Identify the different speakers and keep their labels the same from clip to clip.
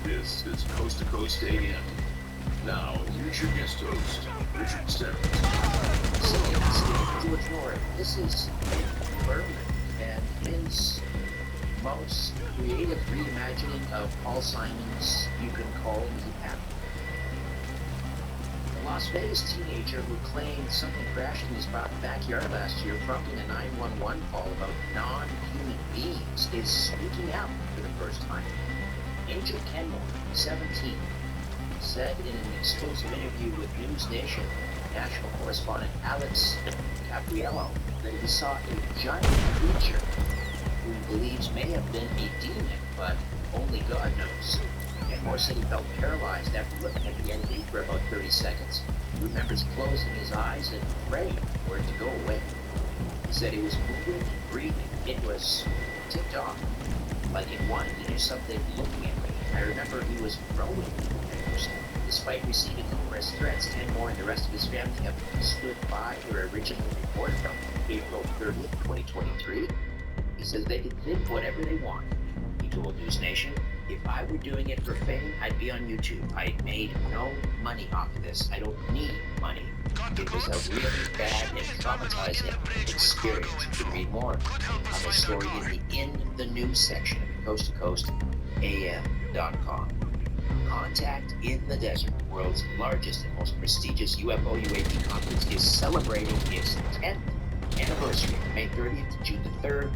Speaker 1: This is Coast to Coast AM. Now, here's your guest host, Richard Sterling.
Speaker 2: George Norrie. This is Berman and his most creative reimagining of Paul Simon's You Can Call Me Happy. A Las Vegas teenager who claimed something crashed in his backyard last year, prompting a 911 call about non-human beings, is speaking out for the first time. Angel Kenmore, 17, said in an exclusive interview with News Nation national correspondent Alex Capriello that he saw a giant creature who he believes may have been a demon, but only God knows. Kenmore said he felt paralyzed after looking at the entity for about 30 seconds. He remembers closing his eyes and praying for it to go away. He said he was moving and breathing. It was ticked off, like it wanted to do something looking at me. I remember he was growing. Despite receiving numerous threats, Kenmore and the rest of his family have stood by their original report from April 30th, 2023. He says they can think whatever they want. He told News Nation, "If I were doing it for fame, I'd be on YouTube. I made no money off of this. I don't need money. It was a really bad and traumatizing experience." You can read more on the story in the news section of coasttocoastam.com. Contact in the Desert, the world's largest and most prestigious UFO/UAP conference, is celebrating its 10th anniversary, May 30th to June the 3rd,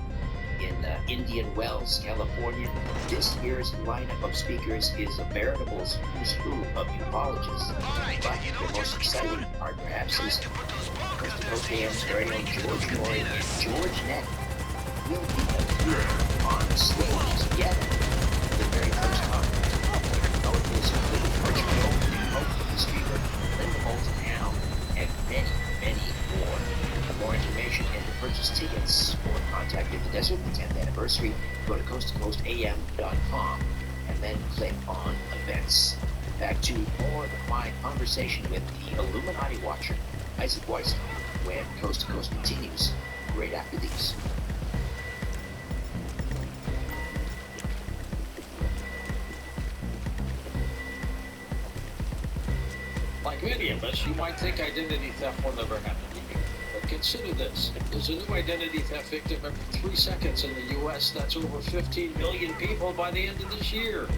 Speaker 2: in Indian Wells, California. This year's lineup of speakers is a veritable who's who of ufologists. But the most exciting part, perhaps, is Coast to Coast AM's very own George Norrie and George Nett will be appearing on stage together for the very first time. Is virtually open for the streamer, Linda Moulton Howe, and many more. For more information and to purchase tickets or contact In the Desert, the 10th anniversary, go to coasttocoastam.com and then click on events. Back to more of my conversation with the Illuminati watcher, Isaac Weiss, when Coast to Coast continues right after these.
Speaker 3: Like many of us, you might think identity theft will never happen to you. But consider this. There's a new identity theft victim every 3 seconds in the U.S. That's over 15 million people by the end of this year,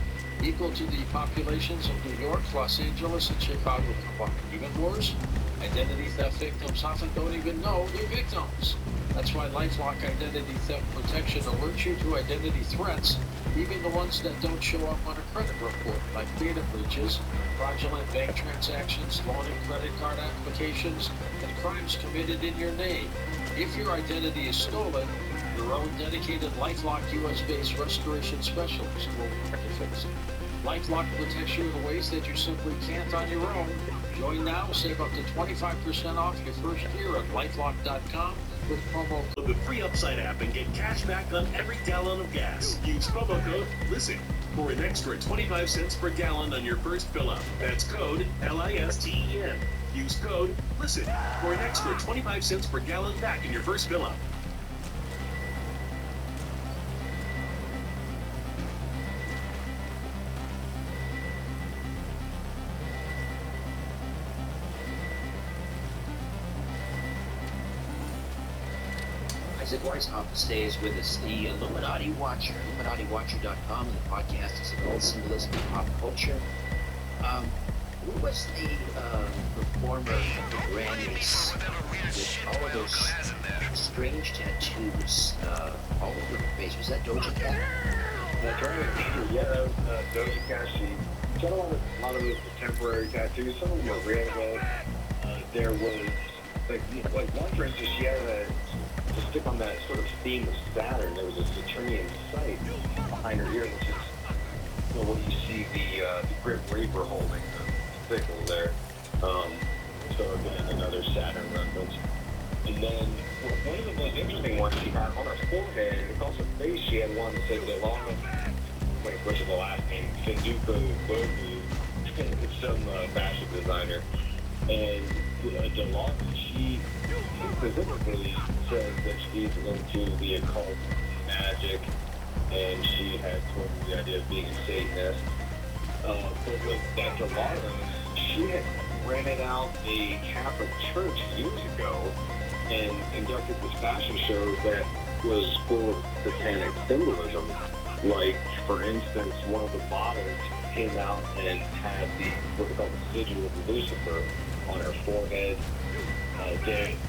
Speaker 3: equal to the populations of New York, Los Angeles, and Chicago combined. Even worse, identity theft victims often don't even know they're victims. That's why LifeLock Identity Theft Protection alerts you to identity threats, even the ones that don't show up on a credit report, like data breaches, fraudulent bank transactions, loan and credit card applications, and crimes committed in your name. If your identity is stolen, your own dedicated LifeLock US-based restoration specialist will work to fix it. LifeLock protects you in ways that you simply can't on your own. Join now, save up to 25% off your first year at LifeLock.com with promo code.
Speaker 4: The free Upside app and get cash back on every gallon of gas. Use promo code LISTEN for an extra 25 cents per gallon on your first fill up. That's code LISTEN. Use code LISTEN for an extra 25 cents per gallon back in your first fill up.
Speaker 2: Isaac Weishaupt stays with us, the Illuminati Watcher, IlluminatiWatcher.com, and the podcast is called Symbolism of Pop Culture. Who was the performer of the Grammys with all of those strange tattoos? face. Was that Doja Cat?
Speaker 5: That's right. Yeah, that was Doja Cat. She got a lot of those temporary tattoos. Some of them were real, though. There was, like one, for instance, she had to stick on that sort of theme of Saturn. There was a Saturnian site behind her ear, which is, you know, when you see the Grim Reaper holding the sickle there. So again, another Saturn reference. And then one of the most interesting ones she had on her forehead, and across her face, she had one that said Delana, like, which is the last name, Finduko Bogu. It's some fashion designer. And Delana, she specifically says that she's into the occult, magic, and she had sort of the idea of being a Satanist. But with that Delana, she had rented out a Catholic church years ago and conducted this fashion show that was full of satanic symbolism. Like, for instance, one of the models came out and had what they call the sigil of Lucifer on her forehead.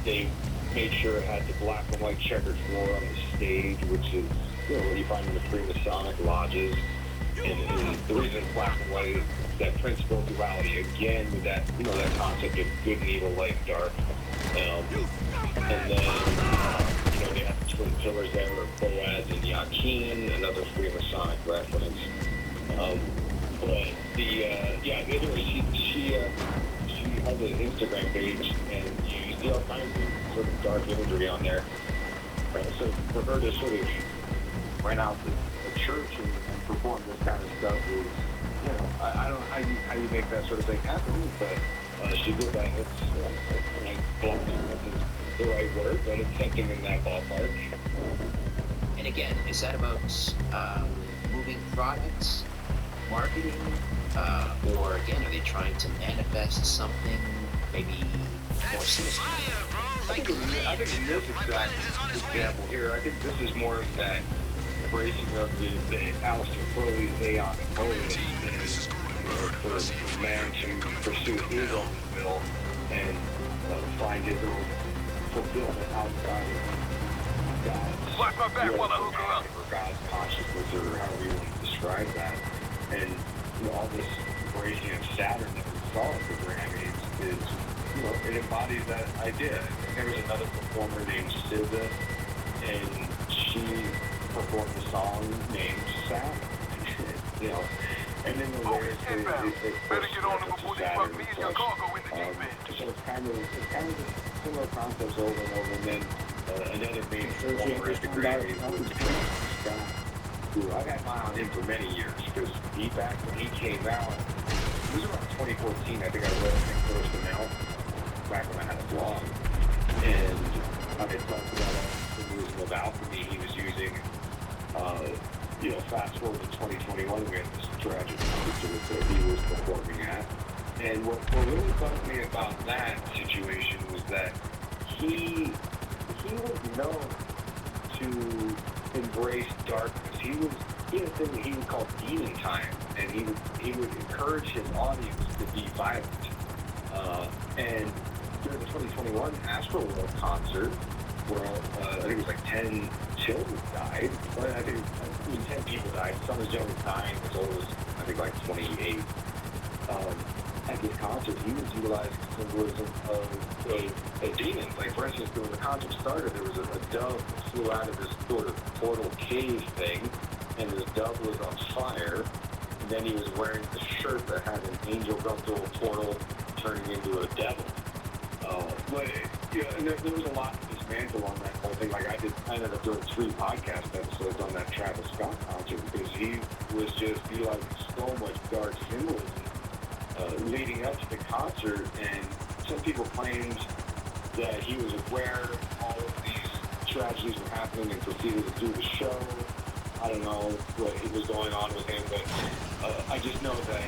Speaker 5: They made sure it had the black and white checkered floor on the stage, which is, you know, what you find in the Freemasonic lodges. And the reason it's black and white is that principle of duality, again, with that, you know, that concept of good and evil, light and dark. And then, you know, they have the twin pillars there were Boaz and Yakin, another Freemasonic reference. But the other she has an Instagram page, and you see all kinds of sort of dark imagery on there. So for her to sort of rent out the church and perform this kind of stuff is, you know, I don't know how you make that sort of thing happen, but she did that. It's the right word, but it's something in that ballpark.
Speaker 2: And again, is that about moving products, marketing, or again, are they trying to manifest something maybe more sinister?
Speaker 5: I think in this exact example here, I think this is more of that embracing of the Aleister Crowley's Aeon Code for man to pursue his own will and find his own fulfillment outside of God's will or God's consciousness, or however you want to describe that. And, you know, all this embracing of Saturn that we saw at the Grammys is, you know, it embodies that idea. And there was another performer named SZA, and she performed a song named Saturn. You know, and then the lyrics they better get on before they fuck me and your cargo in the deep end. So it's kind of similar concepts over and over. And then another main performer at the Grammys was Scott, who I've had my eye on him for many years, because back when he came out, it was around 2014, I think I read him first out, back when I had a blog, and I had talked about symbolism of alchemy he was using. You know, fast forward to 2021, we had this tragic concert that he was performing at, and what really bugged me about that situation was that he was known to embrace darkness. He had a thing that he would call demon time, and he would encourage his audience to be violent. And during the 2021 Astroworld concert, where I think it was like 10 children died. Well, I think 10 people died. Some as young as 9, as old as I think like 28. At this concert, he was utilizing symbolism of a demon. Like, for instance, when the concert started, there was a dove that flew out of this sort of portal cave thing, and this dove was on fire. And then he was wearing a shirt that had an angel going through a portal, turning into a devil. But yeah, and there was a lot to dismantle on that whole thing. Like, I ended up doing 3 podcast episodes on that Travis Scott concert, because he was just utilizing so much dark symbolism leading up to the concert, and some people claimed that he was aware all of these tragedies were happening and proceeded to do the show. I don't know what was going on with him, but I just know that,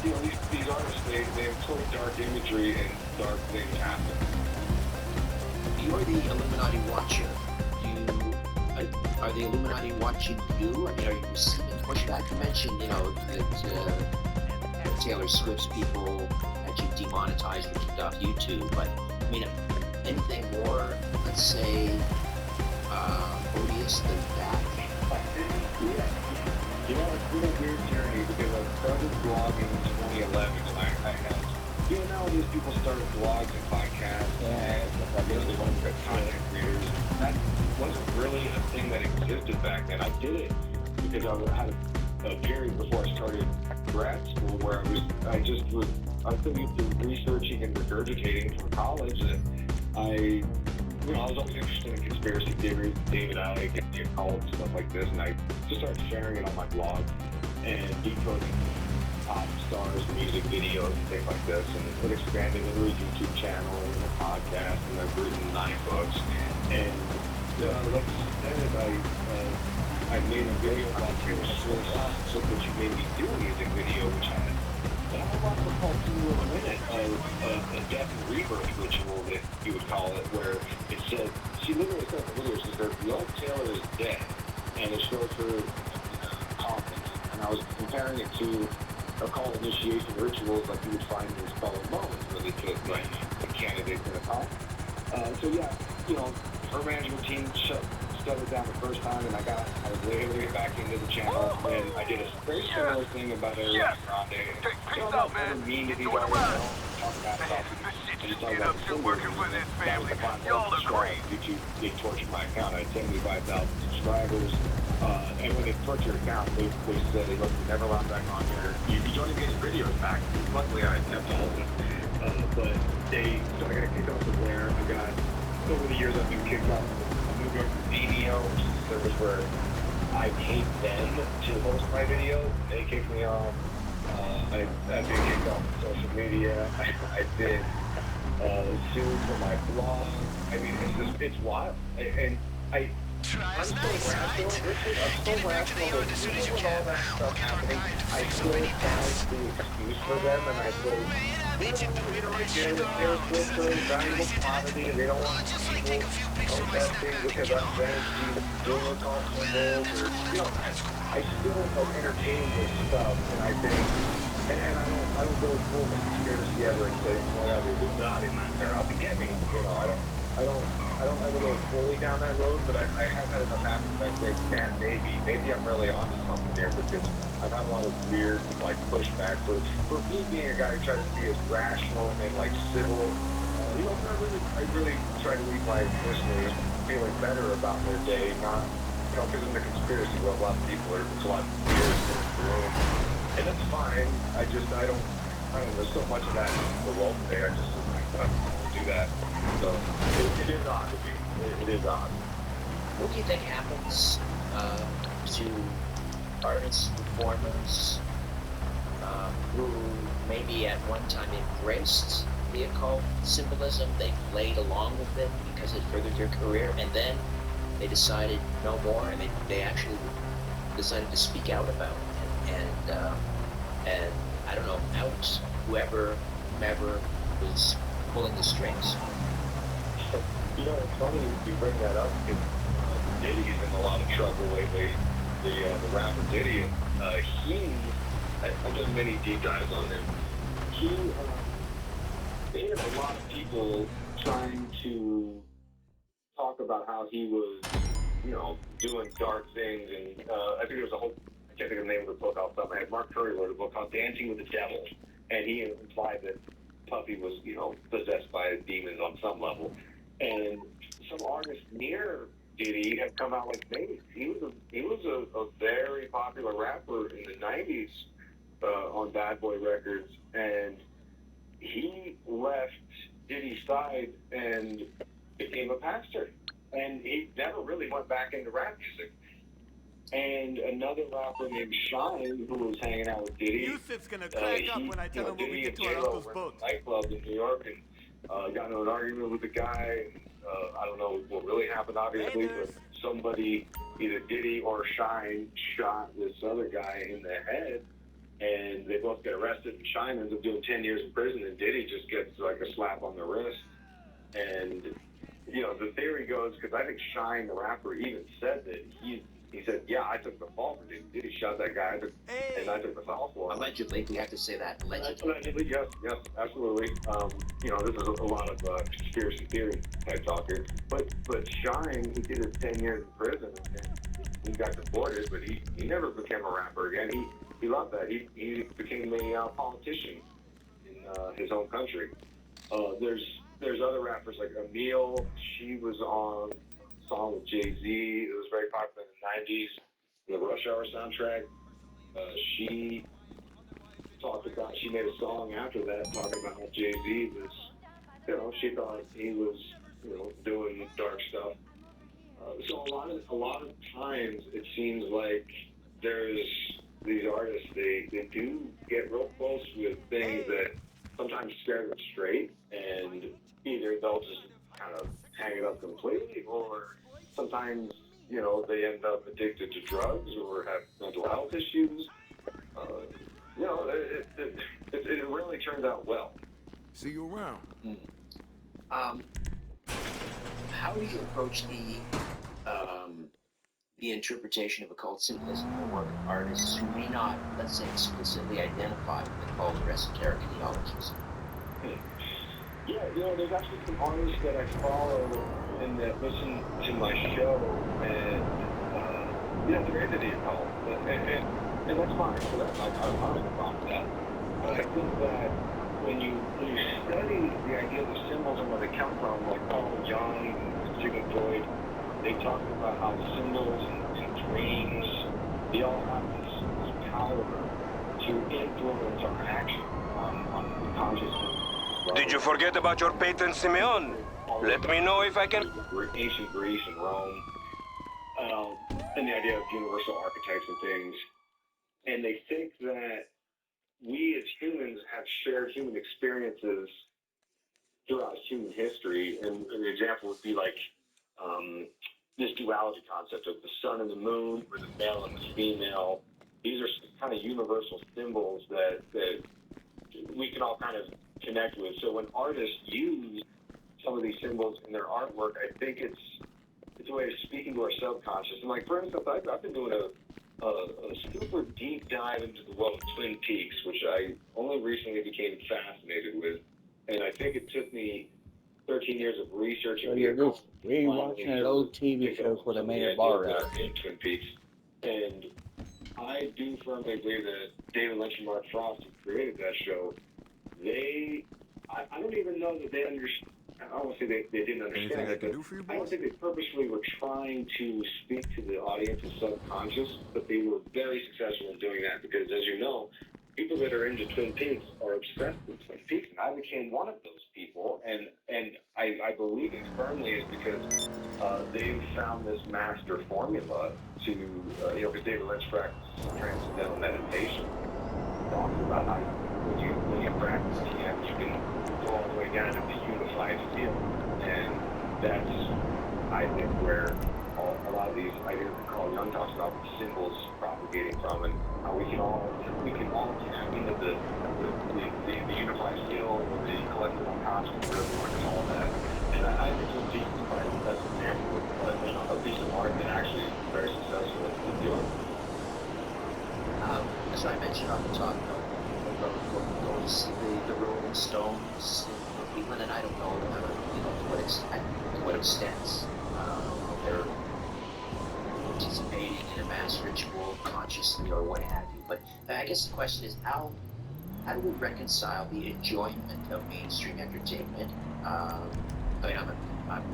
Speaker 5: you know, these artists, they employ dark imagery and dark things happen.
Speaker 2: You're the Illuminati watcher. Are the Illuminati watching you? I mean, are you receiving pushback? You mentioned, you know, that Taylor Swift's people had you demonetized or kicked off YouTube, but I mean, anything more, let's say, odious than that?
Speaker 5: Yeah. You know, it's been a weird journey because I started blogging in 2011 and I had, nowadays people start blogs and podcasts and they want to get content creators. That wasn't really a thing that existed back then. I did it because I had a period before I started grad school where I still used to researching and regurgitating from college, and I was always interested in conspiracy theories, David Icke, and the occult, stuff like this, and I just started sharing it on my blog and decoding pop stars, music videos, and things like this, and it expanded into a YouTube channel and a podcast, and I've written 9 books, and like I said, I made a video about Taylor Swift, so that you made me do a music video, which had a lot of called 2 minute of a death and rebirth ritual, that you would call it, where it said, she literally said in the video, she said, the old Taylor is dead, and it shows her coffin. And I was comparing it to occult initiation rituals like you would find in Skull and Bones, where they put the candidates in a coffin. So yeah, her management team shut it down the first time, and I was able to get back into the channel, and I did a very similar thing about Ariana Grande. I'm not ever mean to these artists, I don't talk bad about them. I just talk about the singles. That was the final subscribe. YouTube, they tortured my account. I had 75,000 subscribers, and when they tortured your account, they said, hey, look, you're never allowed back on here. You don't even get your videos back. Luckily, I kept all of them. But so I got kicked off the Blair. Over the years, I've been kicked off. Moved over to Vimeo, which is a service where I paid them to host my videos. They kicked me off. I've been kicked off of social media. I've been sued for my blog. I mean, it's wild. And I'm so rational, Richard. I'm so rational that even with all that stuff happening, I still find the excuse for them, and I say, I get it. They're still a valuable commodity, and they don't want people protesting because I'm fancy doing a conference, or, I still entertain this stuff, and I think, and I don't go full conspiracy ever and say, well, there's not in there, I'll be getting, I don't ever go fully down that road, but I have had enough happen that I think, man, maybe I'm really onto something there, because I've had a lot of weird, pushback for me being a guy who tries to be as rational and, civil. I really try to leave my listeners feeling better about their day, not, because in the conspiracy world, a lot of people it's a lot weird in the room, and that's fine. I don't know, there's so much of that in the world today, I don't do that. So, it is odd. It is odd.
Speaker 2: What do you think happens to artists, performers, who maybe at one time embraced the occult symbolism, they played along with it because it furthered their career, and then they decided no more, and they actually decided to speak out about it, and I don't know, out whoever was pulling the strings.
Speaker 5: It's funny you bring that up, because Diddy's in a lot of trouble lately. The rapper Diddy, I've done many deep dives on him. They had a lot of people trying to talk about how he was, doing dark things, and I think there was I can't think of the name of the book off the top of my head. Mark Curry wrote a book called Dancing with the Devil, and he implied that Puffy was, possessed by demons on some level. And some artists near Diddy have come out like, hey, he was a very popular rapper in the 90s on Bad Boy Records, and he left Diddy's side and became a pastor. And he never really went back into rap music. And another rapper named Shine, who was hanging out with Diddy,
Speaker 6: Yusuf's gonna crack up when I tell him when we get to our uncle's boat.
Speaker 5: Nightclub in New York, and got into an argument with the guy. And, I don't know what really happened, obviously, but somebody, either Diddy or Shine, shot this other guy in the head, and they both get arrested. And Shine ends up doing 10 years in prison, and Diddy just gets a slap on the wrist. And the theory goes, because I think Shine, the rapper, even said that he said, yeah, I took the fall for Diddy. Diddy shot that guy, and I took the fall for him.
Speaker 2: Allegedly, we have to say that.
Speaker 5: Allegedly, yes, absolutely. This is a lot of conspiracy theory type talk here. But Shine, he did his 10 years in prison, and he got deported, but he never became a rapper again. He loved that. He became a politician in his own country. There's other rappers like Emil. She was on a song with Jay-Z. It was very popular in the 90s, the Rush Hour soundtrack. She made a song after that talking about how Jay-Z was, she thought he was, doing dark stuff. So a lot of times it seems like there's these artists, they do get real close with things that sometimes scare them straight, and either they'll just kind of hang it up completely, or sometimes, they end up addicted to drugs or have mental health issues. It really turns out well.
Speaker 6: See you around.
Speaker 2: How do you approach the interpretation of occult symbolism in the work of artists who may not, let's say, explicitly identify with the cult or esoteric ideologies?
Speaker 5: Yeah, there's actually some artists that I follow and that listen to my show, and they're into the occult, and that's fine. So that's like, I'm not a problem with that. But I think that when you study the idea of the symbols and where they come from, like Carl Jung and Sigmund Freud, they talk about how the symbols and dreams, they all have this power to influence our action on consciousness.
Speaker 7: Did you forget about your patron Simeon? Let me know if I can...
Speaker 5: Ancient Greece and Rome, and the idea of universal archetypes and things. And they think that we as humans have shared human experiences throughout human history. And an example would be like this duality concept of the sun and the moon, or the male and the female. These are kind of universal symbols that we can all kind of connect with. So when artists use some of these symbols in their artwork, I think it's a way of speaking to our subconscious. And like, for instance, I've been doing a super deep dive into the world of Twin Peaks, which I only recently became fascinated with. And I think it took me 13 years of researching.
Speaker 8: So you're just rewatching an old TV show for the main bar out.
Speaker 5: In Twin Peaks. And I do firmly believe that David Lynch and Mark Frost, who created that show, I don't even know that they understand. I don't want to say they didn't understand.
Speaker 6: Anything I can do for you, boys?
Speaker 5: I don't think they purposely were trying to speak to the audience's subconscious, but they were very successful in doing that because, as you know, people that are into Twin Peaks are obsessed with Twin Peaks, and I became one of those people, and I believe it firmly is because they've found this master formula to, because David Lynch practices transcendental meditation, talks about how when you practice TM, you can go all the way down to the unified field, and that's, I think, where a lot of these ideas that Carl Jung talks about, symbols propagating from, and how we can all tap into the unified field or the collective unconscious, whatever you want to call that. And I think Twin Peaks is probably the best example of a piece of art that actually is very successful in doing.
Speaker 2: As I mentioned on the top, going to see the Rolling Stones in Cleveland, and I don't know, to what extent they're participating in a mass ritual consciously or what have you. But I guess the question is, how do we reconcile the enjoyment of mainstream entertainment? I'm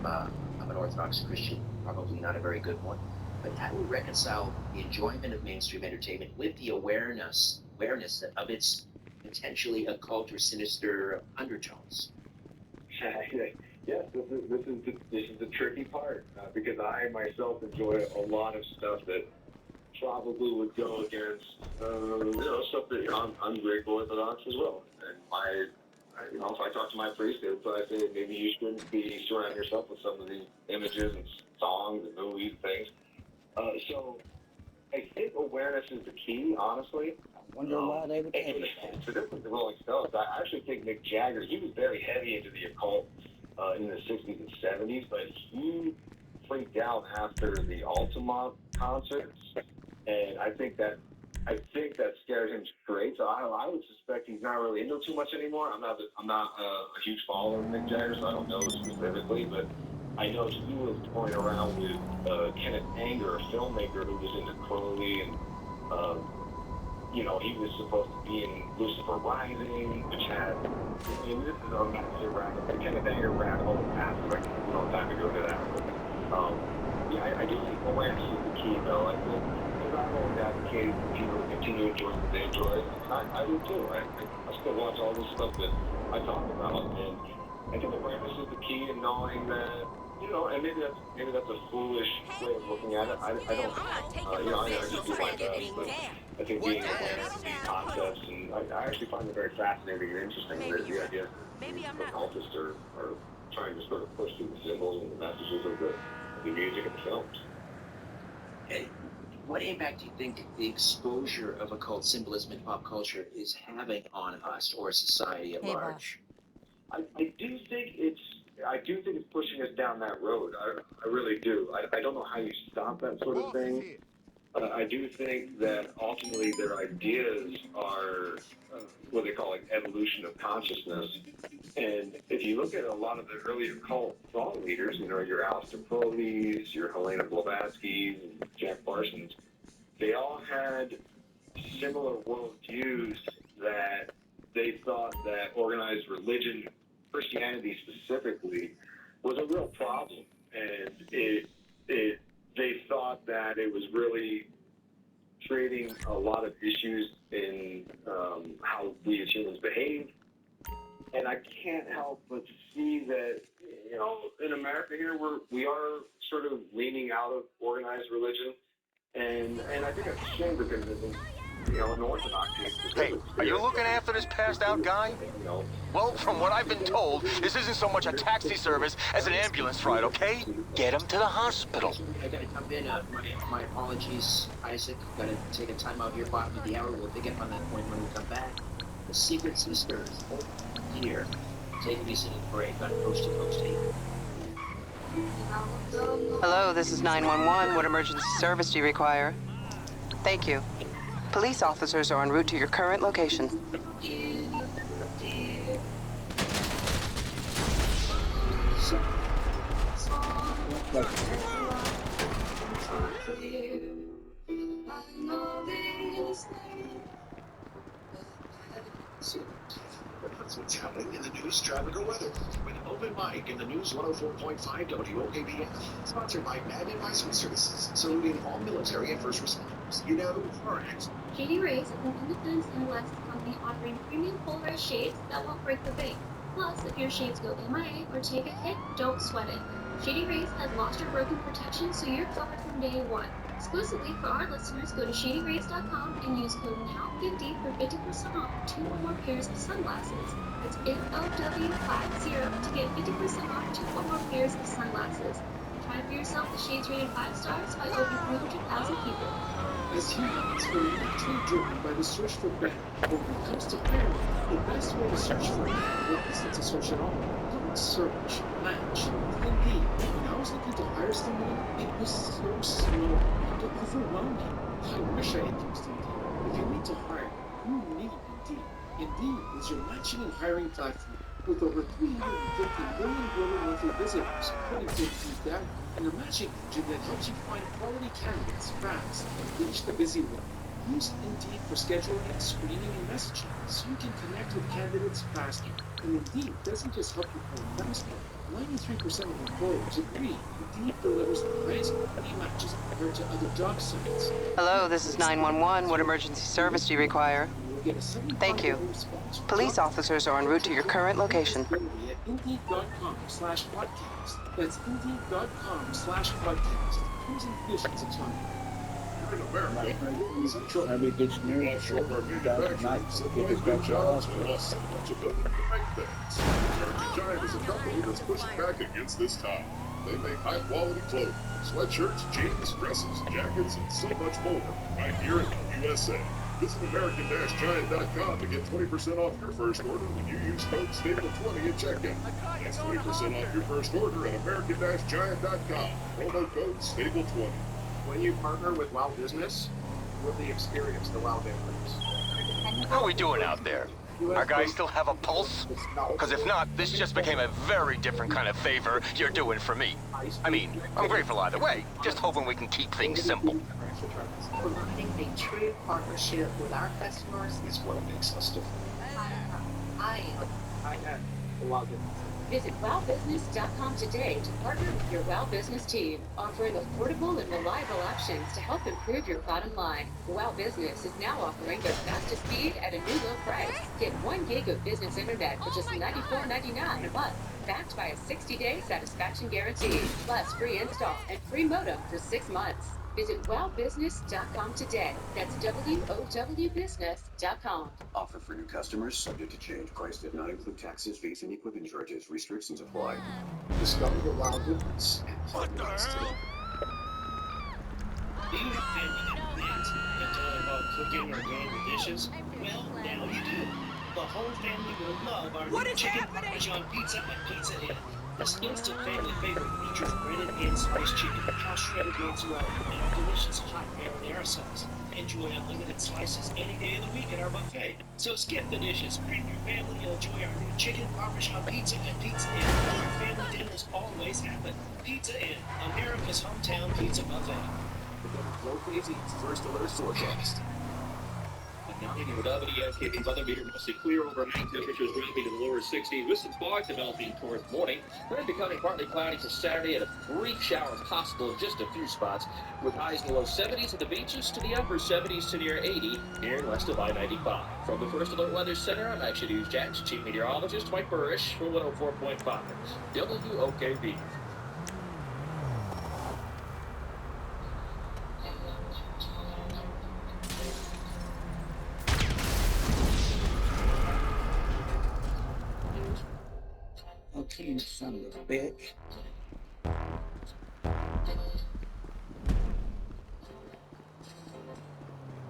Speaker 2: an Orthodox Christian, probably not a very good one. But how do we reconcile the enjoyment of mainstream entertainment with the awareness of its potentially occult or sinister undertones?
Speaker 5: Yes, this is the tricky part because I myself enjoy a lot of stuff that probably would go against stuff that I'm Greek Orthodox as well. And if I talk to my priest, they would probably say maybe you shouldn't be surrounding yourself with some of these images and songs and movies and things. So I think awareness is the key, honestly.
Speaker 8: I wonder why they would take it.
Speaker 5: So this is the Rolling Stones. I actually think Mick Jagger, he was very heavy into the occult in the 60s and 70s, but he freaked out after the Altamont concerts, and I think that scared him straight. So I would suspect he's not really into too much anymore. I'm not a huge follower of Mick Jagger, so I don't know specifically, but I know he was toying around with Kenneth Anger, a filmmaker who was into Crowley, and he was supposed to be in Lucifer Rising, which had, this is a massive rabbit. Kenneth Anger ran all the past, like, time to go to that. But, I do think awareness is the key, though. I think if I'm always advocating for people to continue enjoying what they enjoy, I do too. I still watch all this stuff that I talk about, and I think awareness is the key in knowing that, and maybe that's a foolish way of looking at it. I don't know. I just do my best, but I think being aware of these concepts, and I actually find it very fascinating and interesting the idea that the cultists are trying to sort of push through the symbols and the messages of the music and the films.
Speaker 2: What impact do you think the exposure of occult symbolism in pop culture is having on us or society at large?
Speaker 5: I do think it's pushing us down that road. I really do. I don't know how you stop that sort of thing. I do think that ultimately their ideas are what they call like evolution of consciousness. And if you look at a lot of the early occult thought leaders, your Aleister Crowleys, your Helena Blavatsky's, and Jack Parsons, they all had similar worldviews that they thought that organized religion, Christianity specifically, was a real problem, and they thought that it was really creating a lot of issues in how we as humans behave. And I can't help but see that, in America here, we are sort of leaning out of organized religion, and I think it's a shame because in Orthodoxy.
Speaker 9: Hey, are you looking after this passed out guy? Well, from what I've been told, this isn't so much a taxi service as an ambulance ride, okay? Get him to the hospital.
Speaker 2: I gotta jump in. My apologies, Isaac. Gotta take a time out here, bottom of the hour. We'll pick up on that point when we come back. The Secret Sisters, here. Take a decent break on Coast to Coast 8.
Speaker 10: Hello, this is 911. What emergency service do you require? Thank you. Police officers are en route to your current location.
Speaker 1: That's what's happening in the news, traffic, or weather. With an open mic in the News 104.5 WOKBF, sponsored by Mad Advisory Services, saluting all military and first responders. Correct.
Speaker 11: Shady Rays is an independent sunglasses company offering premium polarized shades that won't break the bank. Plus, if your shades go MIA or take a hit, don't sweat it. Shady Rays has lost or broken protection, so you're covered from day one. Exclusively for our listeners, go to ShadyRays.com and use code NOW50 for 50% off 2 or more pairs of sunglasses. That's NOW50 to get 50% off 2 or more pairs of sunglasses. Try for yourself the shades rated 5 stars by over 300,000 people.
Speaker 12: As humans, we're naturally driven by the search for better. But when it comes to hiring, the best way to search for better isn't to search at all. Don't search, match. Indeed, when I was looking to hire someone, it was so slow and overwhelming. I wish I had used Indeed. If you need to hire, you need Indeed. Indeed is your matching and hiring platform with over 350 million global monthly visitors, according to Indeed data, and a matching engine that helps you find quality candidates fast and reach the busy one. Use Indeed for scheduling, screening, and messaging so you can connect with candidates faster. And Indeed doesn't just help you find faster. 93% of employers agree Indeed delivers the highest quality matches compared to other job sites.
Speaker 10: Hello, this is 911. What emergency service do you require? Thank you. Police officers are en route to your current location.
Speaker 12: At Indeed.com/podcast. That's Indeed.com/podcast. Terms and conditions apply.
Speaker 1: You're in America. Central
Speaker 8: Every dictionary
Speaker 1: offshore manufacturers have done good jobs for us to build the right things. American Giant is a company that's pushing back against this time. They make high-quality clothing, sweatshirts, jeans, dresses, jackets, and so much more right here in the USA. Visit American-Giant.com to get 20% off your first order when you use code STAPLE20 at checkout. That's 20% off your first order at American-Giant.com. Promo code STAPLE20.
Speaker 13: When you partner with WOW Business, really experience the WOW difference.
Speaker 9: What are we doing out there? Our guys still have a pulse? Because if not, this just became a very different kind of favor you're doing for me. I mean, I'm grateful either way, just hoping we can keep things simple.
Speaker 2: Providing a true partnership with our customers is what makes us different. I am.
Speaker 13: Visit wowbusiness.com today to partner with your Wow Business team, offering affordable and reliable options to help improve your bottom line. Wow Business is now offering their fastest speed at a new low price. Get 1 gig of business internet for just $94.99 a month, backed by a 60-day satisfaction guarantee, plus free install and free modem for 6 months. Visit wowbusiness.com today. That's WOWbusiness.com.
Speaker 14: Offer for new customers, subject to change. Price did not include taxes, fees, and equipment charges. Restrictions apply.
Speaker 12: Discover the Wow Goodness and partner us today.
Speaker 4: Do you have family plans that tell about cooking or doing the dishes? Well, now you do. The whole family will love our new chicken Parmesan pizza at Pizza Inn. This instant family favorite features breaded and spiced chicken, house shredded mozzarella, and our delicious hot marinara sauce. Enjoy unlimited slices any day of the week at our buffet. So skip the dishes, bring your family and enjoy our new chicken Parmesan pizza at Pizza Inn. Our family dinners always happen. Pizza Inn, America's hometown pizza buffet.
Speaker 12: Low Crazy First Alert Forecast.
Speaker 15: Now in the KP weather meter mostly clear overnight. Temperatures dropping to the lower 60s with some fog developing towards morning. Then becoming partly cloudy to Saturday and a brief shower possible in just a few spots with highs in the low 70s at the beaches to the upper 70s to near 80 here west of I-95. From the First Alert Weather Center, I'm Action News Jax Chief Meteorologist Mike Burrish for 104.5 WOKV.
Speaker 8: Okay, son of a bitch.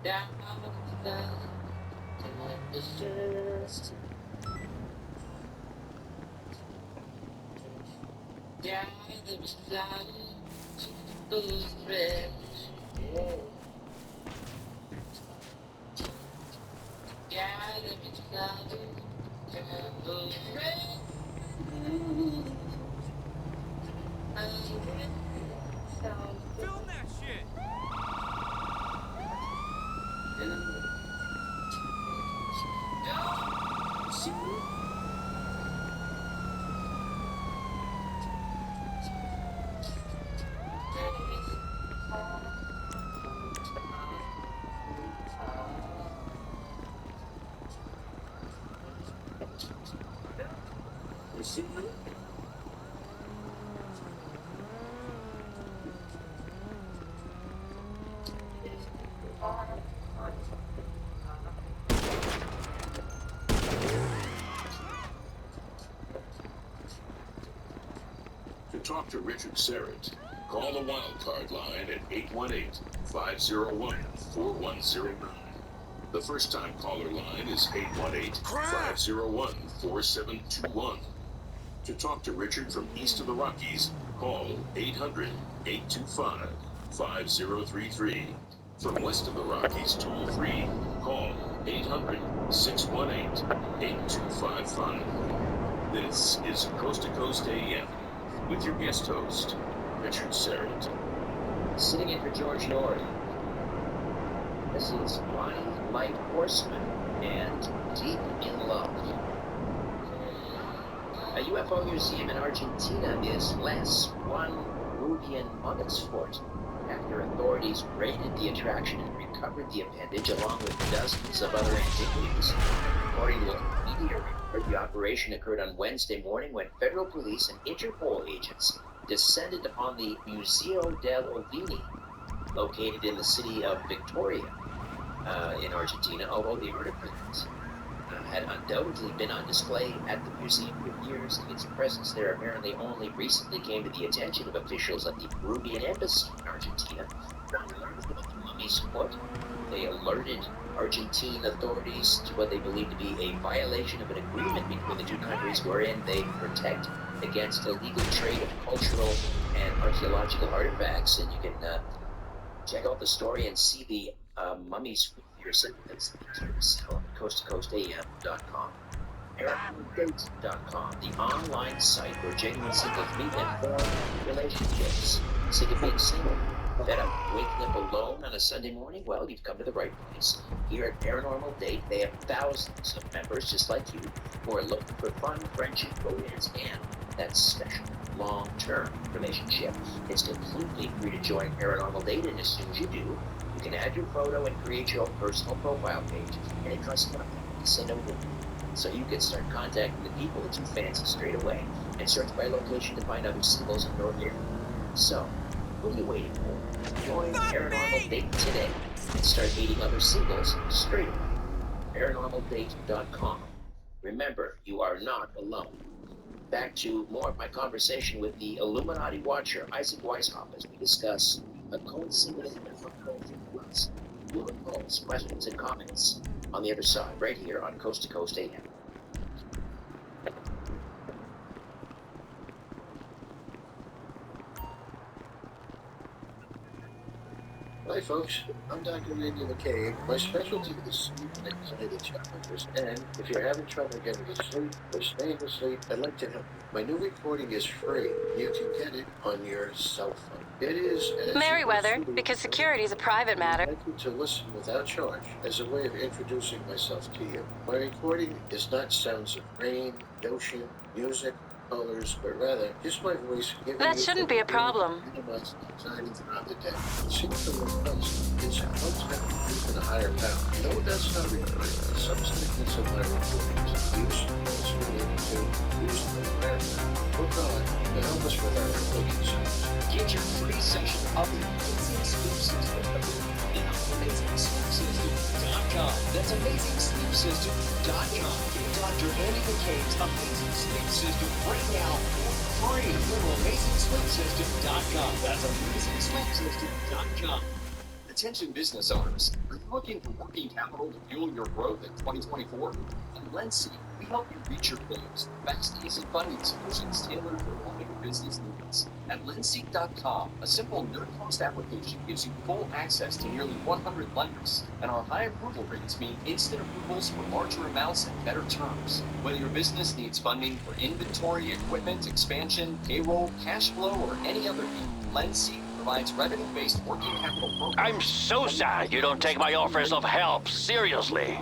Speaker 2: Down the
Speaker 6: Film that shit!
Speaker 1: To talk to Richard Serrett, call the wildcard line at 818-501-4109. The first-time caller line is 818-501-4721. To talk to Richard from east of the Rockies, call 800-825-5033. From west of the Rockies, toll-free, call 800-618-8255. This is Coast to Coast AM with your guest host, Richard Serrett.
Speaker 2: Sitting in for George Norrie. This is Blind Light Horseman and Deep in Love. A UFO museum in Argentina is less one Peruvian mummy's foot after authorities raided the attraction and recovered the appendage along with dozens of other antiquities. According to a media report, the operation occurred on Wednesday morning when federal police and Interpol agents descended upon the Museo del Ovini, located in the city of Victoria in Argentina, although the artifacts had undoubtedly been on display at the museum for years. Its presence there apparently only recently came to the attention of officials at the Peruvian embassy in Argentina. When learned about the mummy's foot, they alerted Argentine authorities to what they believe to be a violation of an agreement between the two countries wherein they protect against illegal trade of cultural and archaeological artifacts. And you can check out the story and see the mummy's foot your signals on coasttocoastam.com. EricDate.com, the online site where genuine singles meet and form relationships. Sick of being single? Fed up waking up alone on a Sunday morning? Well, you've come to the right place. Here at Paranormal Date, they have thousands of members just like you who are looking for fun, friendship, romance, and that special long-term relationship. It's completely free to join Paranormal Date, and as soon as you do, you can add your photo and create your own personal profile page, and it costs nothing to send a link. So you can start contacting the people that you fancy straight away, and search by location to find other singles in your area. So, what are you waiting for? Join Paranormal Date today and start meeting other singles straight away. ParanormalDate.com. Remember, you are not alone. Back to more of my conversation with the Illuminati watcher, Isaac Weishaupt, as we discuss occult symbolism and pop culture plus loopholes, questions, and comments on the other side, right here on Coast to Coast AM.
Speaker 16: Hi folks, I'm Dr. Randy McCabe. My specialty is sleep and anxiety challenges, and if you're having trouble getting to sleep or staying asleep, I'd like to help you. My new recording is free. You can get it on your cell phone. It is
Speaker 17: Merriweather, because security is a private matter.
Speaker 16: I'd like you to listen without charge as a way of introducing myself to you. My recording is not sounds of rain, ocean, music, colors, but rather just my voice giving
Speaker 17: That shouldn't be a problem.
Speaker 16: Minimize anxiety throughout the day. See from the coast. It's a concept in a higher power. No, that's not recorded. Some statements of my recordings use what's related to use the environment or God to help us with our waking selves.
Speaker 2: Get your free session of the Amazing Sleep System at AmazingSleepSystem.com. That's AmazingSleepSystem.com. Get Dr. Andy McCabe's Amazing Sleep System right now for free. Go to AmazingSleepSystem.com. That's AmazingSleepSystem.com.
Speaker 18: Attention business owners, are you looking for working capital to fuel your growth in 2024? At Lenseed, we help you reach your goals with fast, easy funding solutions tailored for all your business needs. At Lenseed.com, a simple, no-cost application gives you full access to nearly 100 lenders, and our high approval rates mean instant approvals for larger amounts and better terms. Whether your business needs funding for inventory, equipment, expansion, payroll, cash flow, or any other need, Lenseed provides revenue-based working capital programs.
Speaker 19: I'm so sad you don't take my offers of help seriously.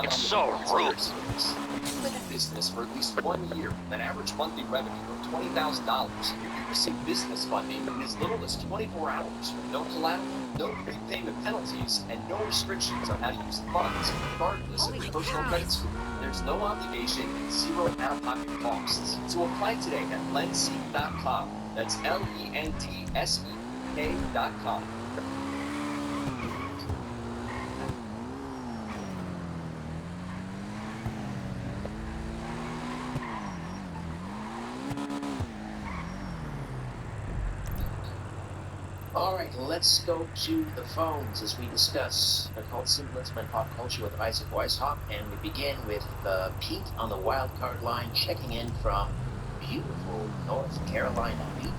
Speaker 19: It's so rude.
Speaker 18: You've been in business for at least 1 year with an average monthly revenue of $20,000. You can receive business funding in as little as 24 hours with no collateral, no prepayment penalties, and no restrictions on how to use the funds, regardless of your personal credit score. There's no obligation and zero out-of-pocket costs. So apply today at Lenseed.com. That's LENDSEA.com.
Speaker 2: All right, let's go to the phones as we discuss occult symbolism and pop culture with Isaac Weishaupt, and we begin with Pete on the wild card line, checking in from beautiful North Carolina. Pete,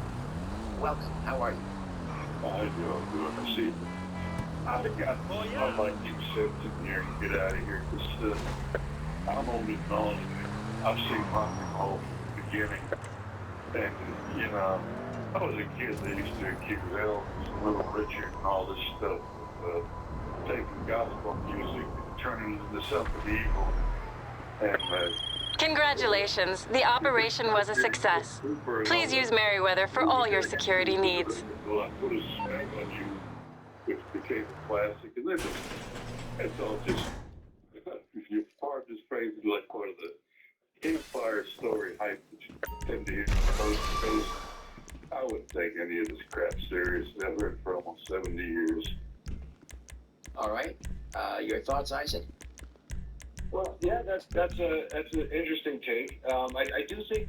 Speaker 2: welcome. How are you?
Speaker 5: I'm doing good. See, I'd like to accept it here and get out of here because I'm on the phone. I've seen rock and roll from the beginning, and you know. I was a kid, they used to accuse Elvis, Little Richard, and all this stuff of taking gospel music and turning it into something evil. And
Speaker 17: Congratulations. The operation was a success. Please use Merriweather for all your security needs.
Speaker 5: Well, I put a spell on you, which became a classic. And then it's all just, you're part of this crazy, like part of the campfire story hype that you tend to hear coast to coast. I wouldn't take any of this crap serious. I've heard it for almost 70 years.
Speaker 2: All right. Your thoughts, Isaac?
Speaker 20: Well, yeah, that's an interesting take. I do think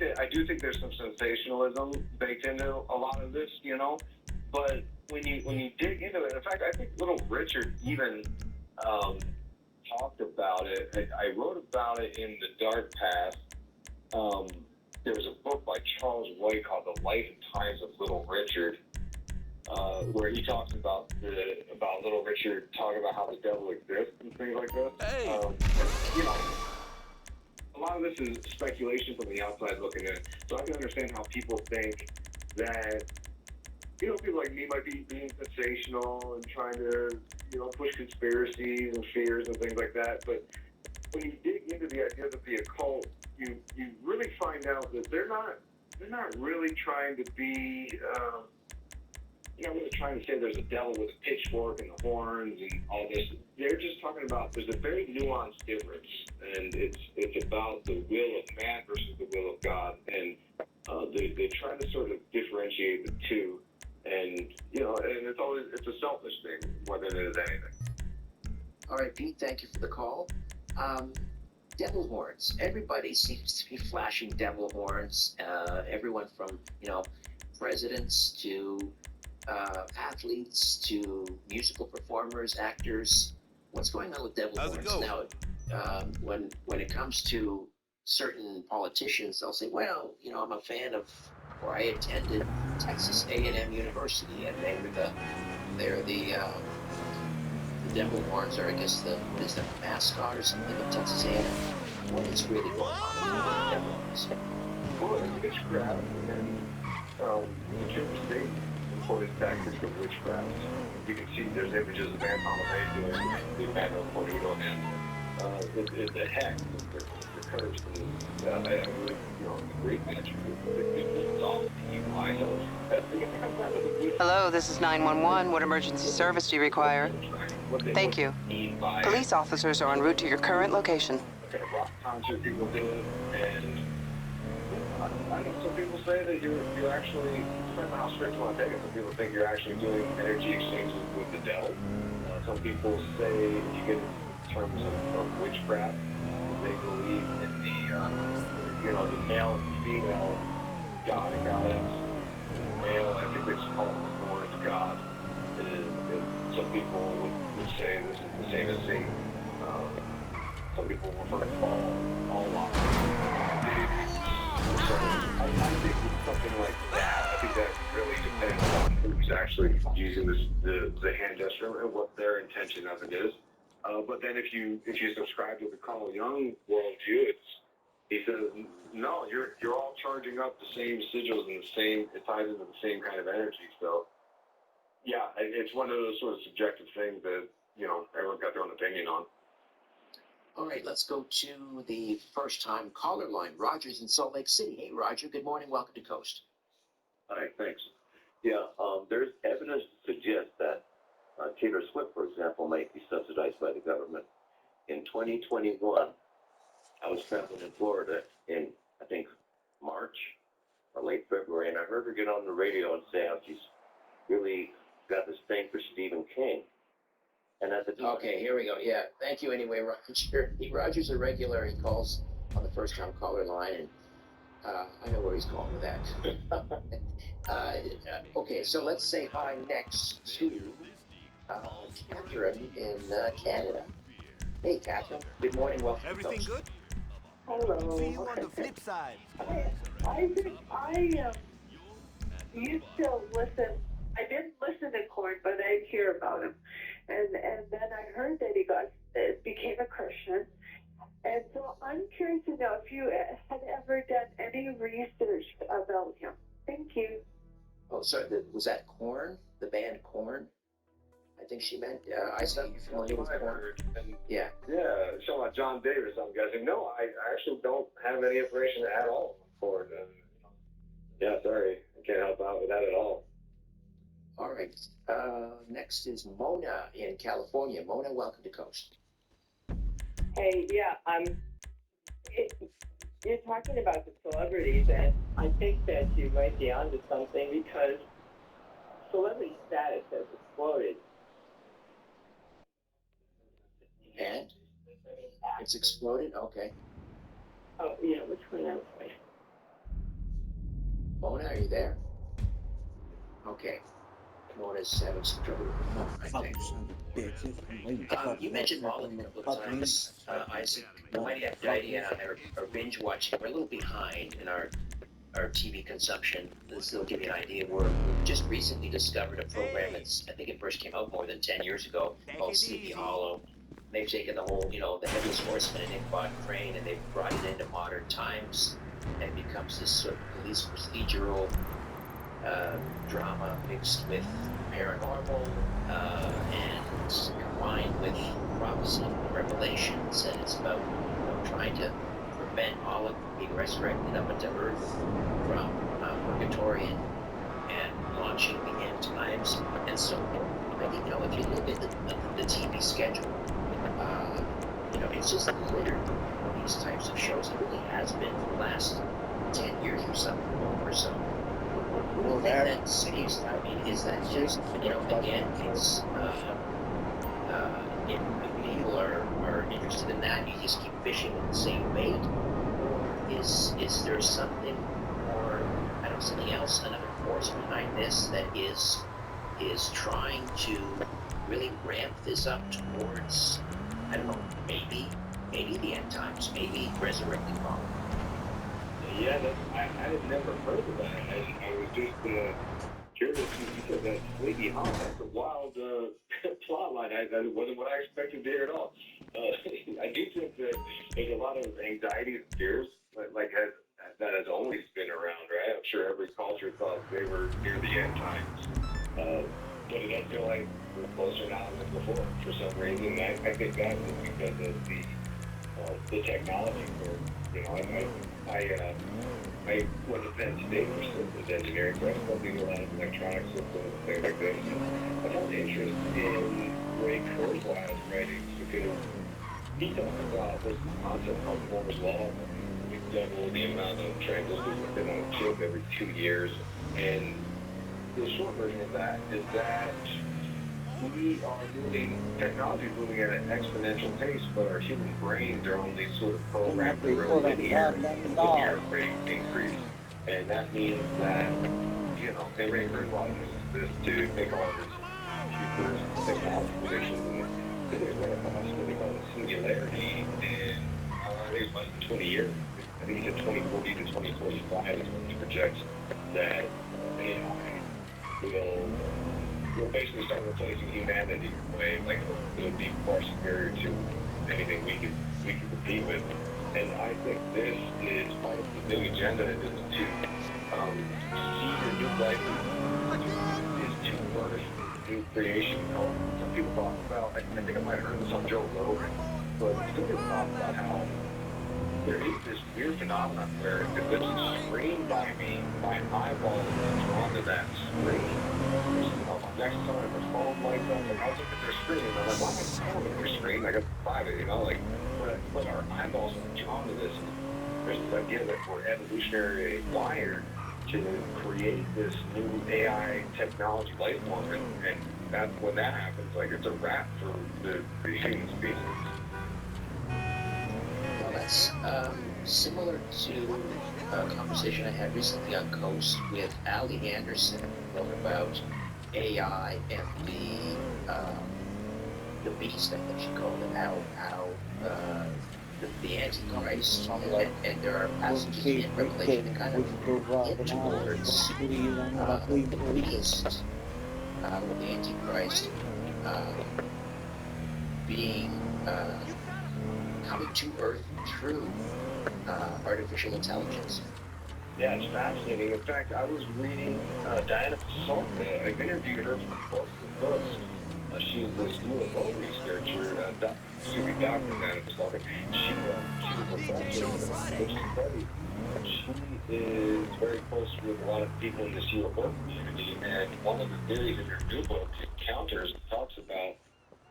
Speaker 20: there's some sensationalism baked into a lot of this, you know. But when you dig into it, in fact, I think Little Richard even talked about it. I wrote about it in The Dark Path. There was a book by Charles White called The Life and Times of Little Richard, where he talks about Little Richard talk about how the devil exists and things like this. A lot of this is speculation from the outside looking in. So I can understand how people think that, people like me might be being sensational and trying to, push conspiracies and fears and things like that. But when you dig into the ideas of the occult, you really find out that they're not really trying to be, really trying to say there's a devil with a pitchfork and the horns and all this. They're just talking about there's a very nuanced difference, and it's about the will of man versus the will of God, and they're trying to sort of differentiate the two, and and it's a selfish thing more than it is anything.
Speaker 2: All right, Pete, thank you for the call. Devil horns. Everybody seems to be flashing devil horns. Everyone from, presidents to athletes to musical performers, actors. What's going on with devil horns? Now, when it comes to certain politicians, they'll say, well, I'm a fan of, or I attended Texas A&M University, and they're the devil horns, or I guess the mascot or something of Texas A&M. What is really going on with the devil horns?
Speaker 20: Well, it's witchcraft, and the Church of Satan employs tactics of witchcraft. You can see there's images of Anton LaVey doing the Emmanuel Tornado, and the heck, the curse, great magic. It's all evil. I know.
Speaker 10: Hello, this is 911. What emergency service do you require? Thank you. Police officers are en route to your current location.
Speaker 20: Rock concert people do it, and I know some people say that you're actually, depending on how strict you want to take it, some people think you're actually doing energy exchanges with the devil. Some people say you get in terms of witchcraft, they believe in the male and female god and goddess. Male, I think it's called the Lord God. And some people would say this is the same as Satan. Some people refer to all along. So I think it's something like that. I think that really depends on who's actually using the hand gesture and what their intention of it is. But then if you subscribe to the Carl Jung worldview, he says no, you're all charging up the same sigils and it ties into the same kind of energy. So yeah, it's one of those sort of subjective things that everyone's got their own opinion on.
Speaker 2: All right, let's go to the first-time caller line. Roger's in Salt Lake City. Hey, Roger, good morning. Welcome to Coast.
Speaker 21: Hi, thanks. Yeah, there's evidence to suggest that Taylor Swift, for example, might be subsidized by the government. In 2021, I was traveling in Florida in, I think, March or late February, and I heard her get on the radio and say how she's really got this thing for Stephen King. And at the time,
Speaker 2: okay, here we go. Yeah, thank you anyway, Roger. Roger's a regular. He calls on the first-time caller line, and I know where he's going with that. Okay, so let's say hi next to Catherine in Canada. Hey, Catherine. Good morning. Welcome.
Speaker 22: Everything good?
Speaker 23: Hello.
Speaker 22: See you on the flip side.
Speaker 23: I used to listen. I didn't listen to Korn, but I hear about him. And then I heard that he became a Christian. And so I'm curious to know if you had ever done any research about him. Thank you.
Speaker 2: Oh, sorry. Was that Korn? The band Korn? I think she meant. I saw you familiar with Korn. Yeah.
Speaker 20: Yeah, so like John Davis, I'm guessing. No, I actually don't have any information at all for it. Yeah, sorry. I can't help out with that at all.
Speaker 2: All right. Next is Mona in California. Mona, welcome to Coast.
Speaker 23: Hey, yeah, you're talking about the celebrities, and I think that you might be onto something because celebrity status has exploded.
Speaker 2: And? It's exploded? Okay.
Speaker 23: Oh, yeah, which one else?
Speaker 2: Mona, are you there? Okay. Mona's having some trouble with the phone, I think. You mentioned Mullen a couple of times. Isaac, we might have to idea on our binge watching. We're a little behind in our our TV consumption, this will give you an idea. We've just recently discovered a program that's, I think it first came out more than 10 years ago, called Sleepy Hollow. They've taken the whole, the Headless Horseman and Ichabod Crane, and they've brought it into modern times, and becomes this sort of police procedural drama mixed with paranormal and combined with prophecy and revelations, and it's about trying to prevent Moloch from being resurrected up into Earth from purgatory and launching the end times and so forth. I think if you look at the TV schedule, it's just littered with these types of shows. It really has been for the last 10 years or so. What do you think that saves? I mean, is that just, again, it's, if people are interested in that, you just keep fishing in the same bait? Or is there something more, something else, another force behind this that is trying to really ramp this up towards, maybe the end times, maybe resurrecting Moloch?
Speaker 5: Yeah, I had never heard of that. I was just curious. You said that Sleepy Hollow. That's a wild plot line. That wasn't what I expected to hear at all. I do think that there's a lot of anxiety and fears that has always been around, right? I'm sure every culture thought they were near the end times. But it does feel like we're closer now than before for some reason. I think that is because of the technology. I went to Penn State for systems engineering, so I studied a lot of electronic systems and things like this. I found interest in Ray Kurzweil's writings because he talks about this concept called Moore's Law. We double the amount of transistors within a chip every 2 years, and the short version of that is that technology is moving at an exponential pace, but our human brains are only sort of programmed to grow linear rate increase. And that means that, they Ray Kurzweil uses this to make all this future technology predictions. And there's what they call a singularity in, I think it's less than 20 years. I think he said 2040 to 2045 is when he projects that we'll basically start replacing humanity in a way, like it'll be far superior to anything we could compete with. And I think this is part of the big agenda is to see the new life is to birth new creation. Some people talk about, I think I might have heard this on Joe Rogan, but some people talk about how there is this weird phenomenon where if it's screened by me, my eyeball is drawn to that screen. Next time the phone lights up, and I was looking at their screen, and I'm like, why am I looking at their screen? I got private, but our eyeballs are drawn to this. There's this idea that we're evolutionarily wired to create this new AI technology life form, and that when that happens, it's a wrap for the human species.
Speaker 2: Well, that's similar to a conversation I had recently on Coast with Ali Anderson about AI and the beast, I think she called it, how the Antichrist and there are passages in Revelation that kind of hint towards the beast, the Antichrist being coming to Earth through artificial intelligence.
Speaker 5: Yeah, it's fascinating. In fact, I was reading Diana Pasulka. I've interviewed her for Boston Books. She's this UFO researcher, Dr. Diana Pasulka. She was a professor in study. She is very close with a lot of people in this UFO community, and one of the theories in her new book, Encounters, talks about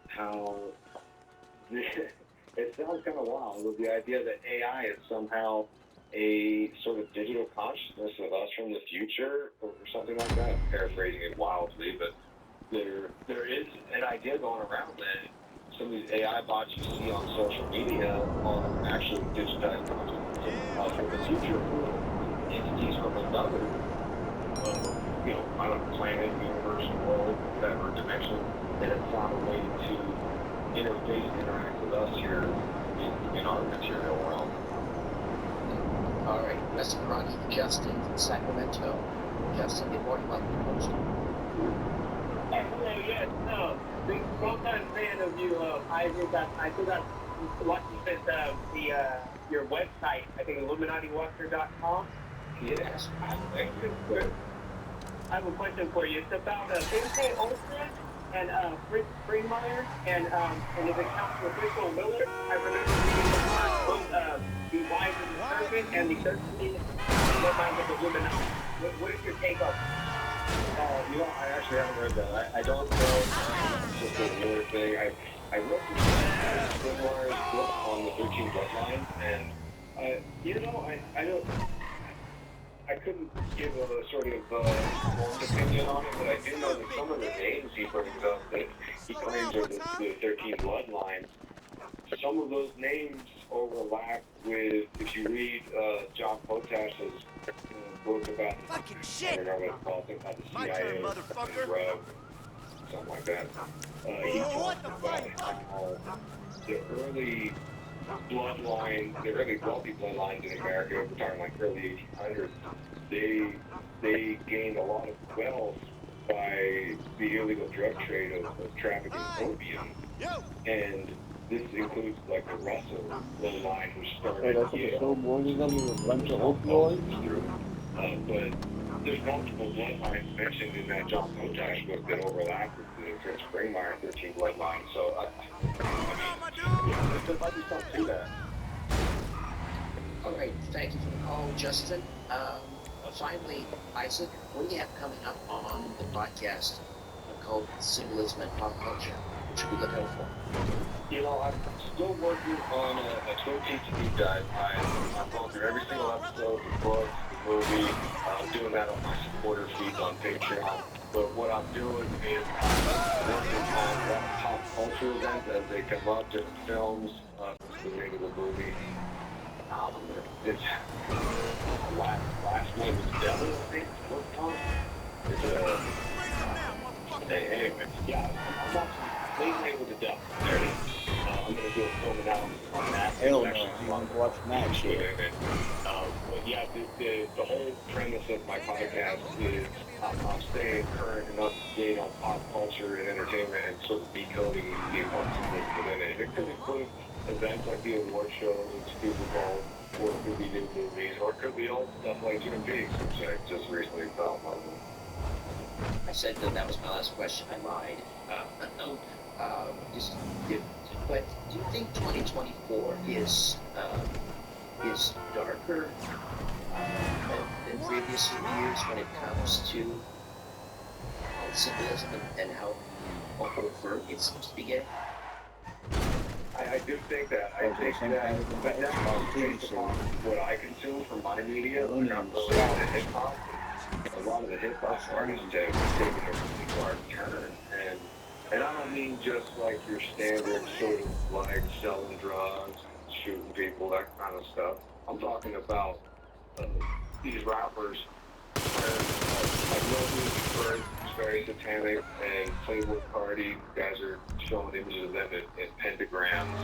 Speaker 5: how it sounds kind of wild with the idea that AI is somehow a sort of digital consciousness of us from the future or something like that. I'm paraphrasing it wildly, but there is an idea going around that some of these AI bots you see on social media are actually digitized consciousness from the future for entities from another, planet, universe, world, whatever dimension that have found a way to interact with us here in our material realm.
Speaker 2: All right, Restaurant Justin from Sacramento. Justin, good morning. Welcome to Coast.
Speaker 3: Hello, yes, no. Big long-time fan of you, Isaac. I think I watched you since your website, I think IlluminatiWatcher.com.
Speaker 2: Yes.
Speaker 3: I have a question for you. It's about Vince Olsen and Fritz Springmeier and his account for Crystal Miller. I remember reading the Wives of the Serpent and the 13 Bloodlines of the Illuminati. What is your take on that?
Speaker 5: You know, I actually haven't read that. I don't know. It's just a weird thing. I wrote the Springmire's book on the 13 Bloodlines, and you know, I couldn't give a sort of honest opinion on it, but I do know that some of the names he brings up that he claims are the 13 Bloodlines, some of those names overlap with, if you read John Potash's book about fucking shit. I don't know what it's called, about the CIA, motherfucker. Something like that. He talks about how the early bloodline, the early wealthy bloodlines in America, we're talking like early 1800s, they gained a lot of wealth by the illegal drug trade of trafficking opium. And this includes like the Russell bloodline, who started
Speaker 8: a bunch of opioids.
Speaker 5: But there's multiple bloodlines mentioned in that John Potash book that overlap with the Fritz Springmeier 13 bloodline. So, there might be something to that.
Speaker 2: All right, thank you for the call, Justin. Finally, Isaac, what do you have coming up on the podcast called Symbolism and Pop Culture? What should we look out for?
Speaker 5: You know, I'm still working on a Twin Peaks deep dive. I'm going through every single episode, the book, the movie. I'm doing that on my supporter feeds on Patreon. But what I'm doing is working on a lot of pop culture events as they come up, different films, the name of the movie. It's last name is Devil, I think. It's anyway, yeah, I'm watching Late Night with the Devil. There it is. I'm going to do a film analysis on that.
Speaker 8: Hell no, you want to watch that shit.
Speaker 5: But yeah, the whole premise of my podcast is I'm staying current and up to date on pop culture and entertainment and sort of decoding the importance within it. It could include events like the award shows and Super Bowl, or it could be new movies, or it could be old stuff like Twin Peaks, which I just recently fell in love with.
Speaker 2: I said that was my last question. I lied. But do you think 2024 is darker than previous years when it comes to symbolism and how overt it seems to be getting?
Speaker 5: I do think that. I think that, but that's based on what I consume from my media. When I'm really into hip-hop, a lot of the hip-hop artists have taken a really hard turn, and I don't mean just like your standard sort of like selling drugs, shooting people, that kind of stuff. I'm talking about these rappers like Lil Uzi Vert, who's very satanic, and Playboy Cardi. Guys are showing images of them in pentagrams.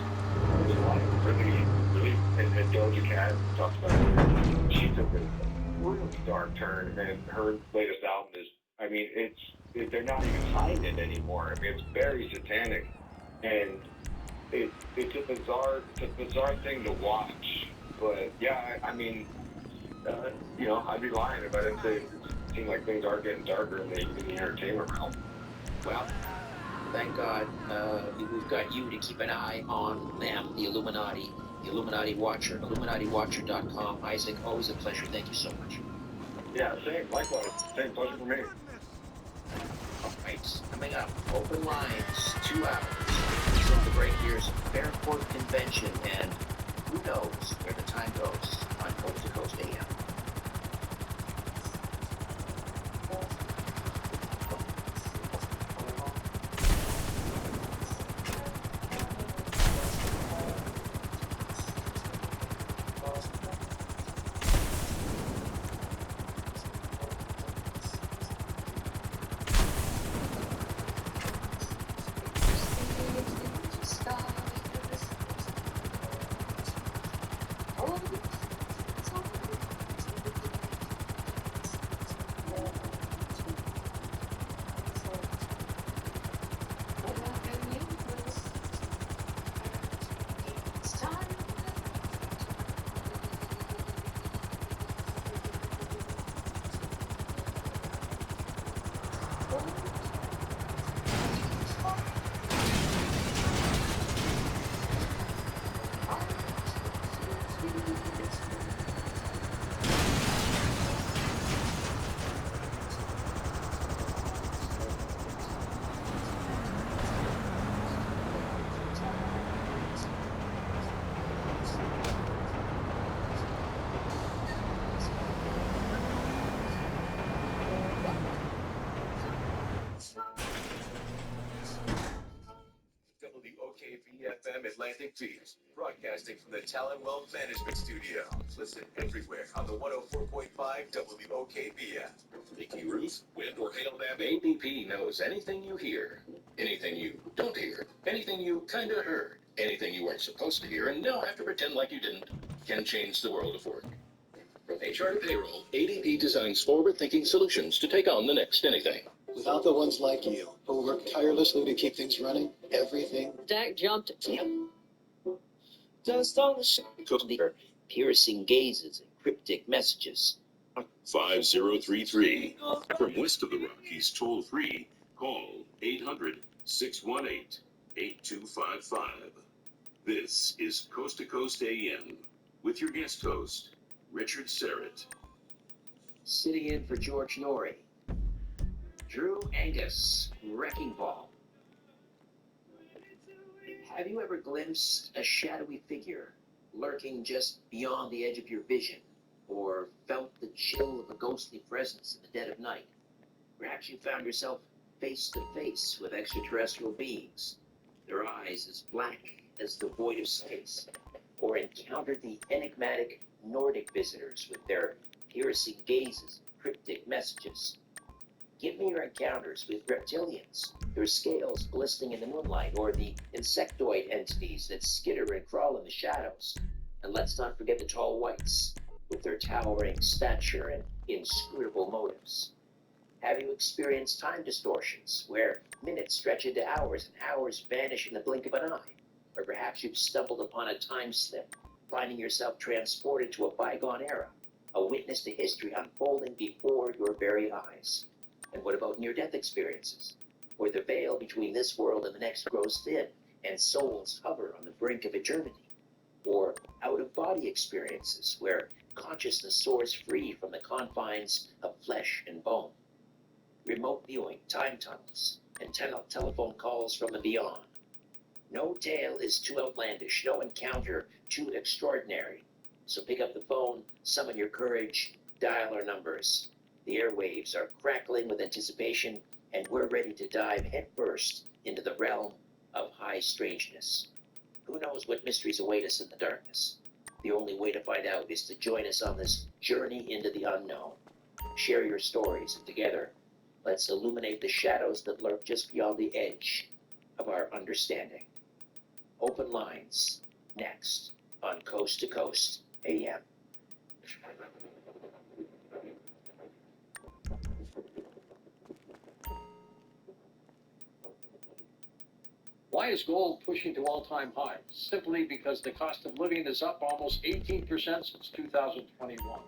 Speaker 5: There's a lot of really, and Doja Cat talks about it. She took a really dark turn, and her latest album is, I mean, they're not even hiding it anymore. I mean, it's very satanic, and it's a bizarre thing to watch. But yeah, I mean, you know, I'd be lying if I didn't say it seemed like things are getting darker in the entertainment realm.
Speaker 2: Well, thank God we've got you to keep an eye on them, the Illuminati Watcher, IlluminatiWatcher.com. Isaac, always a pleasure. Thank you so much.
Speaker 5: Yeah, same. Likewise. Same pleasure for me.
Speaker 2: All right, coming up, open lines, 2 hours. From the break, here's Fairport Convention, and who knows where the time goes on Coast to Coast AM.
Speaker 7: Atlantic Beach, broadcasting from the Talon Wealth Management Studio. Listen everywhere on the 104.5 WOKB app.
Speaker 4: Mickey Ruth, wind or hail damage? ABP knows anything you hear, anything you don't hear, anything you kinda heard, anything you weren't supposed to hear and now have to pretend like you didn't, can change the world of work. From HR to payroll, ADP designs forward-thinking solutions to take on the next anything.
Speaker 16: Without the ones like you, who work tirelessly to keep things running, everything.
Speaker 2: Dak jumped. Just on the show. Piercing gazes and cryptic messages.
Speaker 1: 5033. From west of the Rockies, toll free. Call 800-618-8255. This is Coast to Coast AM with your guest host, Richard Serrett.
Speaker 2: Sitting in for George Norrie. Drew Angus, Wrecking Ball. Have you ever glimpsed a shadowy figure lurking just beyond the edge of your vision, or felt the chill of a ghostly presence in the dead of night? Perhaps you found yourself face to face with extraterrestrial beings, their eyes as black as the void of space, or encountered the enigmatic Nordic visitors with their piercing gazes and cryptic messages. Give me your encounters with reptilians, their scales glistening in the moonlight, or the insectoid entities that skitter and crawl in the shadows. And let's not forget the tall whites, with their towering stature and inscrutable motives. Have you experienced time distortions, where minutes stretch into hours and hours vanish in the blink of an eye? Or perhaps you've stumbled upon a time slip, finding yourself transported to a bygone era, a witness to history unfolding before your very eyes. And what about near-death experiences, where the veil between this world and the next grows thin, and souls hover on the brink of eternity? Or out-of-body experiences, where consciousness soars free from the confines of flesh and bone? Remote viewing, time tunnels, and telephone calls from the beyond. No tale is too outlandish, no encounter too extraordinary. So pick up the phone, summon your courage, dial our numbers. The airwaves are crackling with anticipation, and we're ready to dive headfirst into the realm of high strangeness. Who knows what mysteries await us in the darkness? The only way to find out is to join us on this journey into the unknown. Share your stories, and together, let's illuminate the shadows that lurk just beyond the edge of our understanding. Open lines, next, on Coast to Coast AM.
Speaker 5: Why is gold pushing to all-time highs? Simply because the cost of living is up almost 18% since 2021.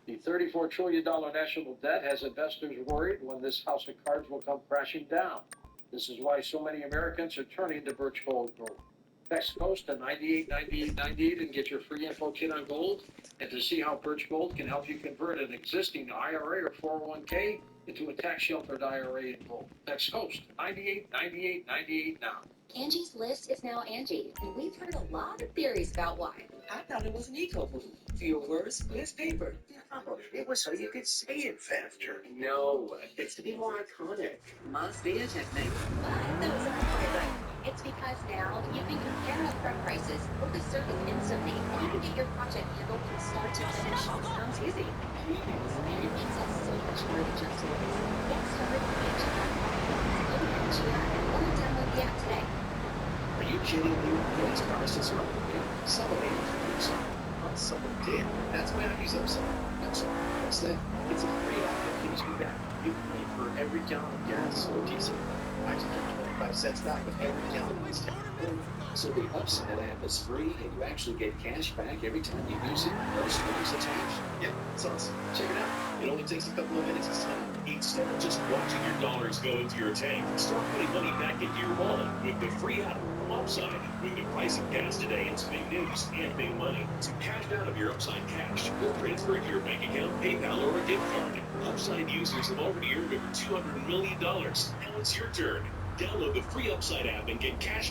Speaker 5: The $34 trillion national debt has investors worried when this house of cards will come crashing down. This is why so many Americans are turning to Birch Gold Group. Text Coast to 989898 and get your free info kit on gold, and to see how Birch Gold can help you convert an existing IRA or 401k into a tax-sheltered IRA in gold. Text Coast 989898 now.
Speaker 13: Angie's List is now Angie, and we've heard a lot of theories about why.
Speaker 2: I thought it was an eco move. Fewer words, less paper. It was so you could say it faster. No, it's to be more iconic. Must be a technique.
Speaker 13: But those aren't quite right. It's because now you can compare upfront prices, book a service instantly, and you can get your project handled from start to finish. Sounds easy. And it makes us so much more than just words. Get started with Angie. Go to Angie and download the app today.
Speaker 4: Are you kidding me? These prices are up. Somebody not someone did. That's Matthew's upside. What's that? It's a free app that gives you back. You can pay for every gallon of gas or diesel. Actually, 25 cents back with every gallon of diesel. So the upside app is free, and you actually get cash back every time you use it. No strings attached. Yeah, it's awesome. Check it out. It only takes a couple of minutes to sign up. Instead of just watching your dollars go into your tank, start putting money back into your wallet with the free app from Upside. With the price of gas today, it's big news and big money. So cash out of your Upside cash. Or transfer it to your bank account, PayPal, or a gift card. Upside users have already earned over $200 million. Now it's your turn. Download the free Upside app and get cash